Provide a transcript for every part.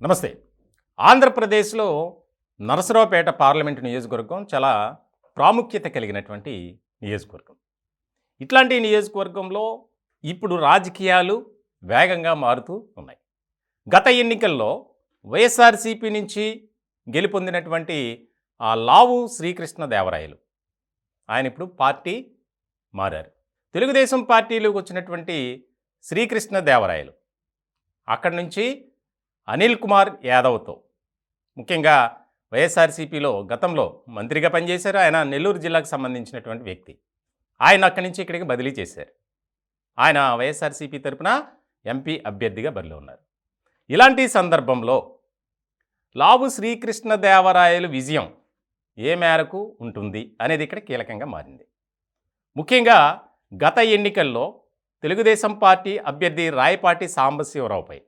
నమస్తే. ఆంధ్రప్రదేశ్‌లో నరసరావుపేట పార్లమెంటు నియోజకవర్గం చాలా ప్రాముఖ్యత కలిగినటువంటి నియోజకవర్గం. ఇట్లాంటి నియోజకవర్గంలో ఇప్పుడు రాజకీయాలు వేగంగా మారుతూ ఉన్నాయి. గత ఎన్నికల్లో వైఎస్ఆర్‌సీపీ నుంచి గెలుపొందినటువంటి లావు శ్రీకృష్ణదేవరాయలు ఆయన ఇప్పుడు పార్టీ మారారు. తెలుగుదేశం పార్టీలోకి వచ్చినటువంటి శ్రీకృష్ణదేవరాయలు అక్కడి నుంచి అనిల్ కుమార్ యాదవ్‌తో ముఖ్యంగా వైఎస్ఆర్‌సీపీలో గతంలో మంత్రిగా పనిచేశారు. ఆయన నెల్లూరు జిల్లాకు సంబంధించినటువంటి వ్యక్తి. ఆయన అక్కడి నుంచి ఇక్కడికి బదిలీ చేశారు. ఆయన వైఎస్ఆర్‌సీపీ తరపున ఎంపీ అభ్యర్థిగా బరిలో ఉన్నారు. ఇలాంటి సందర్భంలో లావు శ్రీకృష్ణదేవరాయలు విజయం ఏ మేరకు ఉంటుంది అనేది ఇక్కడ కీలకంగా మారింది. ముఖ్యంగా గత ఎన్నికల్లో తెలుగుదేశం పార్టీ అభ్యర్థి రాయపాటి సాంబశివరావుపై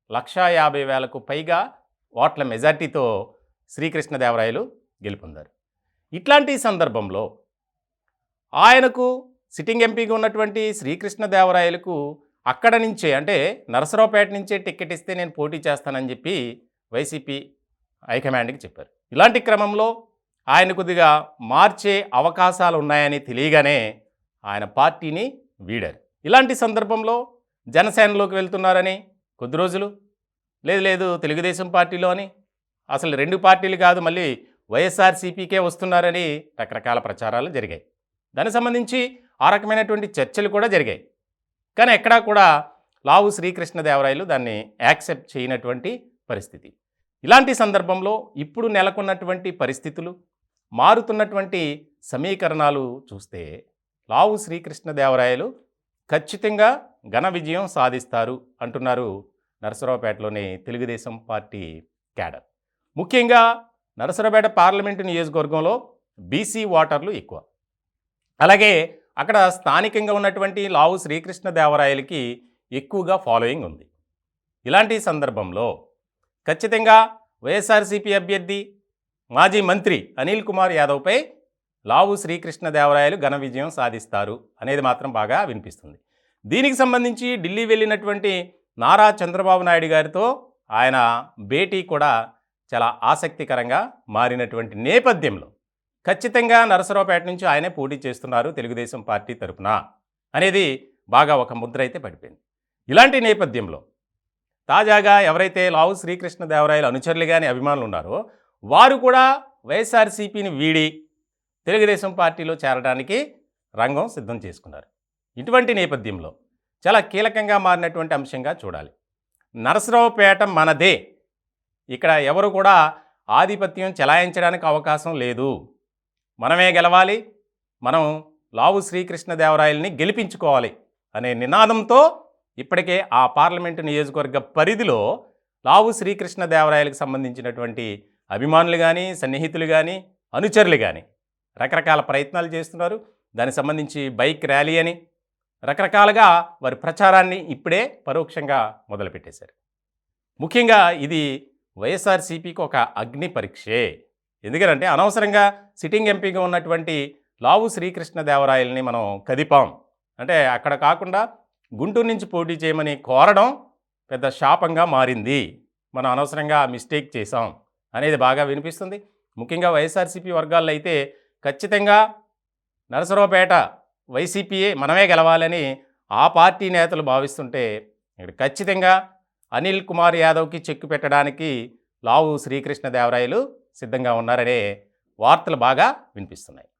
1,50,000కు పైగా ఓట్ల మెజార్టీతో శ్రీకృష్ణదేవరాయలు గెలుపొందారు. ఇట్లాంటి సందర్భంలో ఆయనకు సిట్టింగ్ ఎంపీగా ఉన్నటువంటి శ్రీకృష్ణదేవరాయలకు అక్కడ నుంచే అంటే నరసరావుపేట నుంచే టికెట్ ఇస్తే నేను పోటీ చేస్తానని చెప్పి వైసీపీ హైకమాండ్కి చెప్పారు. ఇలాంటి క్రమంలో ఆయన కొద్దిగా మార్చే అవకాశాలు ఉన్నాయని తెలియగానే ఆయన పార్టీని వీడారు. ఇలాంటి సందర్భంలో జనసేనలోకి వెళ్తున్నారని కొద్ది రోజులు లేదు తెలుగుదేశం పార్టీలో అని అసలు 2 పార్టీలు కాదు మళ్ళీ వైఎస్ఆర్‌సీపీకే వస్తున్నారని రకరకాల ప్రచారాలు జరిగాయి. దానికి సంబంధించి ఆ రకమైనటువంటి చర్చలు కూడా జరిగాయి. కానీ ఎక్కడా కూడా లావు శ్రీకృష్ణదేవరాయలు దాన్ని యాక్సెప్ట్ చేయనటువంటి పరిస్థితి. ఇలాంటి సందర్భంలో ఇప్పుడు నెలకొన్నటువంటి పరిస్థితులు మారుతున్నటువంటి సమీకరణాలు చూస్తే లావు శ్రీకృష్ణదేవరాయలు ఖచ్చితంగా ఘన విజయం సాధిస్తారు అంటున్నారు నరసరావుపేటలోని తెలుగుదేశం పార్టీ క్యాడర్. ముఖ్యంగా నరసరావుపేట పార్లమెంటు నియోజకవర్గంలో బీసీ ఓటర్లు ఎక్కువ. అలాగే అక్కడ స్థానికంగా ఉన్నటువంటి లావు శ్రీకృష్ణదేవరాయలకి ఎక్కువగా ఫాలోయింగ్ ఉంది. ఇలాంటి సందర్భంలో ఖచ్చితంగా వైఎస్ఆర్‌సీపీ అభ్యర్థి మాజీ మంత్రి అనిల్ కుమార్ యాదవ్పై లావు శ్రీకృష్ణదేవరాయలు ఘన విజయం సాధిస్తారు అనేది మాత్రం బాగా వినిపిస్తుంది. దీనికి సంబంధించి ఢిల్లీ వెళ్ళినటువంటి నారా చంద్రబాబు నాయుడు గారితో ఆయన భేటీ కూడా చాలా ఆసక్తికరంగా మారినటువంటి నేపథ్యంలో ఖచ్చితంగా నరసరావుపేట నుంచి ఆయనే పోటీ చేస్తున్నారు తెలుగుదేశం పార్టీ తరపున అనేది బాగా ఒక ముద్ర అయితే పడిపోయింది. ఇలాంటి నేపథ్యంలో తాజాగా ఎవరైతే లావు శ్రీకృష్ణదేవరాయలు అనుచరులు కానీ అభిమానులు ఉన్నారో వారు కూడా వైఎస్ఆర్‌సీపీని వీడి తెలుగుదేశం పార్టీలో చేరడానికి రంగం సిద్ధం చేసుకున్నారు. ఇటువంటి నేపథ్యంలో చాలా కీలకంగా మారినటువంటి అంశంగా చూడాలి. నరసరావుపేట మనదే, ఇక్కడ ఎవరు కూడా ఆధిపత్యం చెలాయించడానికి అవకాశం లేదు, మనమే గెలవాలి, మనం లావు శ్రీకృష్ణదేవరాయల్ని గెలిపించుకోవాలి అనే నినాదంతో ఇప్పటికే ఆ పార్లమెంటు నియోజకవర్గ పరిధిలో లావు శ్రీకృష్ణదేవరాయలకు సంబంధించినటువంటి అభిమానులు కానీ సన్నిహితులు కానీ అనుచరులు కానీ రకరకాల ప్రయత్నాలు చేస్తున్నారు. దానికి సంబంధించి బైక్ ర్యాలీ అని రకరకాలుగా వారి ప్రచారాన్ని ఇప్పుడే పరోక్షంగా మొదలుపెట్టేశారు. ముఖ్యంగా ఇది వైఎస్ఆర్‌సీపీకి ఒక అగ్ని పరీక్షే. ఎందుకంటే అనవసరంగా సిట్టింగ్ ఎంపీగా ఉన్నటువంటి లావు శ్రీకృష్ణదేవరాయల్ని మనం కదిపాం అంటే అక్కడ కాకుండా గుంటూరు నుంచి పోటీ చేయమని కోరడం పెద్ద శాపంగా మారింది, మనం అనవసరంగా మిస్టేక్ చేసాం అనేది బాగా వినిపిస్తుంది. ముఖ్యంగా వైఎస్ఆర్‌సీపీ వర్గాల్లో అయితే ఖచ్చితంగా నరసరావుపేట వైసీపీయే మనమే గెలవాలని ఆ పార్టీ నేతలు భావిస్తుంటే ఇక్కడ ఖచ్చితంగా అనిల్ కుమార్ యాదవ్కి చెక్కు పెట్టడానికి లావు శ్రీకృష్ణదేవరాయలు సిద్ధంగా ఉన్నారనే వార్తలు బాగా వినిపిస్తున్నాయి.